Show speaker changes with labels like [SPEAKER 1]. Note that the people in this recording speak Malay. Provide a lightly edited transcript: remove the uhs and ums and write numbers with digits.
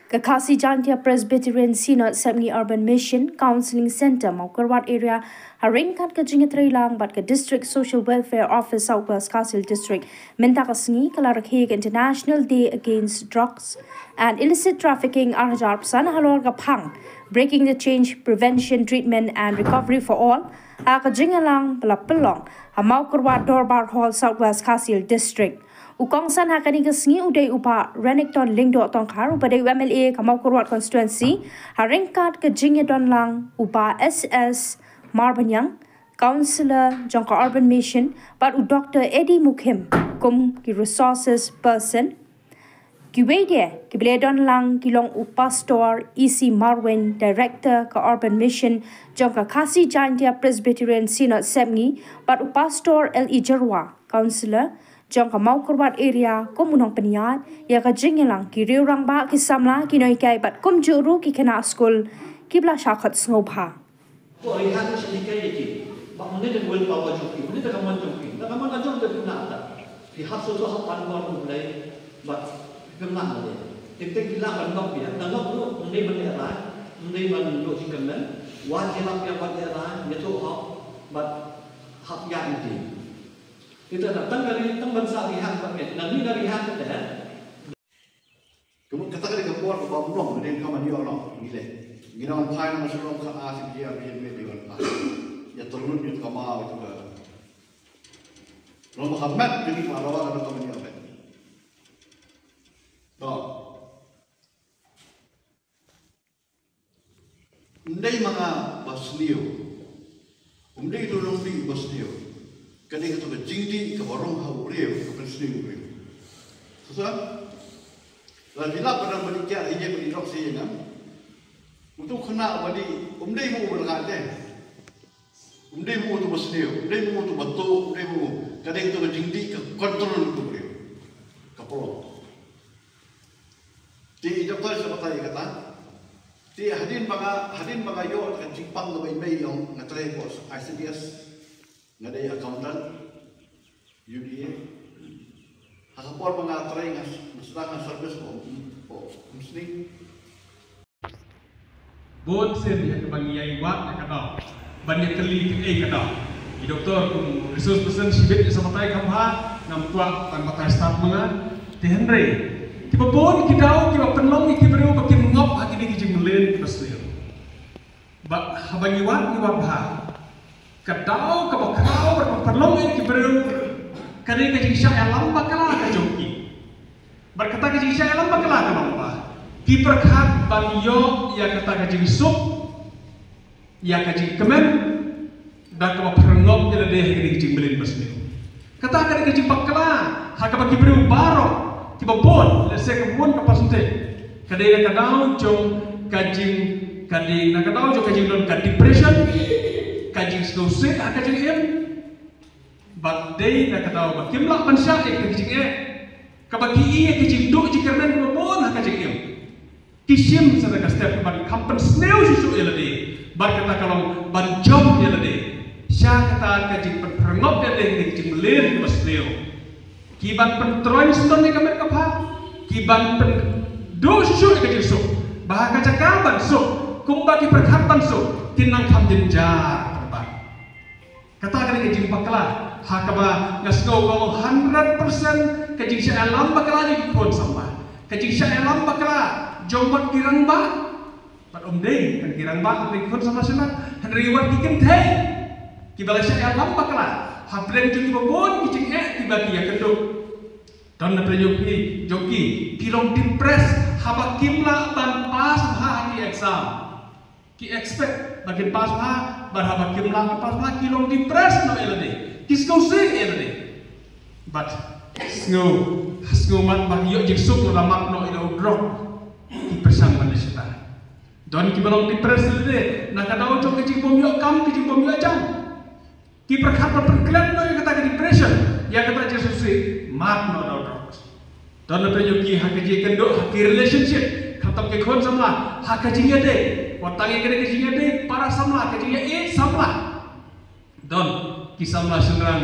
[SPEAKER 1] Kakasi Jantia Presbyterian Synod Semni Urban Mission Counseling Center Maukarwat area haringkat ke Jingatrilang bat ke District Social Welfare Office Southwest Kasil District minta kasngi kalarakhi International Day Against Drugs and Illicit Trafficking arjar pesan halor kapang breaking the change prevention treatment and recovery for all ka Jingalang pelapelong Maukarwat Dorbar Hall Southwest Kasil District. Ukongsan hakani kesngi udai upa Renekton Lingdo Tongkar upadai UMLA Kamaukarwat constituency haringkat ke Jingadon lang upa SS Marbanyang Councillor Jongka Urban Mission but Dr. Eddie Mukim kum ki resources person Kiwede Kibledon lang kilong upastor EC Marwin Director ka Urban Mission Jongka Kasi Jantia Presbyterian Synod Semni but upastor L.E. Jarwa Councillor Jongka Maukarwat area komunong peniat ya ka Jingalang ki riurang ba ki samla ki noi kai bat kum juru ki kena school ki bla shakat snobha
[SPEAKER 2] ko ri han si kai ki ba mun ne wel pa wa juki mun ne ka man juki na ka man ajong de na ta ki hat so ha pan wa mun lai ba kem na de tik tik ki la ban ngok ya na ngok lu mun ne ban ra mun ne ban lo chi kam nan wa je la ya wa de ra ne to ha ba hak ya ni kita datang dari bangsa lihat pakai, nanti dari lihat ada.
[SPEAKER 3] Kemudian kata kita keluar ke bawah belum, ada yang kamu dia orang, gile. Gila orang Thai nama sebelum ke Asia dia biar dia orang Thai. Ya turun itu kamu itu ke. Kalau Muhammad jadi kalau orang ada kamu dia apa? Toh. Ndai mga basniyo. Ndai tulong di basniyo. Kadang kita berjingdi ke warung hau rew, ke pensning rew. Susah. Lalu bila pernah berikir ini berdiri sih kan? Untuk kena badi, umdai mu berkat deh. Umdai mu tu bersniu, umdai mu tu batu, umdai mu. Kadang kita berjingdi ke kontrol itu rew, kapolong. Di doktor seperti kata, di hadin baga yo kan jipang lebih baik yang ngatrai bos ICDS. Ngadai accountant UDA hasapor mga try nga mustakan service ko musling
[SPEAKER 4] bon sen ya ke bagi yai wat na kada banyak kali kada di doktor kum resource person sibet sama tai kamha ngam tua tan batai staff mga tehenre tiba bon kidau kiba penong ki bero bakin ngop haki ni kijing melen pasir ba habagi wat ni wabha kadau kabakau berperlong yang kiberu kadang kajing syak alam bakala kajoki berkata kajing syak alam bakala kamapa kiperkat banyo ya kata kajing sup ya kajing kemen dan kabaperngop jadi deh kajing kajing belin besmi kata kadang kajing bakala hakaba kiberu baro kibabon lese kebun kapasente kadang kadau jong kajing nakadau jong kajing don ka depression kajing selesai kajing em badai nak tahu bakim lah pensyak kajing kabagi ia kajing duk jikernan kebon kajing em kisim sedekah step ban kampen sneu susu elade bar kata kalau ban job elade sya kata kajing penrengop elade kajing melir ke sneu kiban pentroin stone ni kamer kapha kiban pen do susu kajing sup bah kacakaban sup kumbagi perkhatan sup tinang kamjin jar kata kali kajing bakla hakaba ngasgo go 100% kajing sya alam bakla ni pun sama kajing sya alam bakla jombat kirang ba pat omdeng kan kirang ba ni pun sama sana henriwan kikin the kibala sya alam bakla hapren juki babon kicing tibagi ya kenduk don na joki kilong depres habakimla ban pas ha ki exam ki expect bagian pas ha berapa kimlang pas kilong depres no elade kisko sing elade but snow mat bagyo jiksuk no ramak no ilo drop ki persang manisita don ki belum depres elade nakadau jong ki bomyo kam ki bomyo jam ki perkhat perklan no kata ki depression ya kata jesusi mat no drop don na peyo ki hakaji kendo haki relationship khatam ke khon samla hakaji ade watangi kene kejingnya deh para samla kejingnya samla don kisamla sunran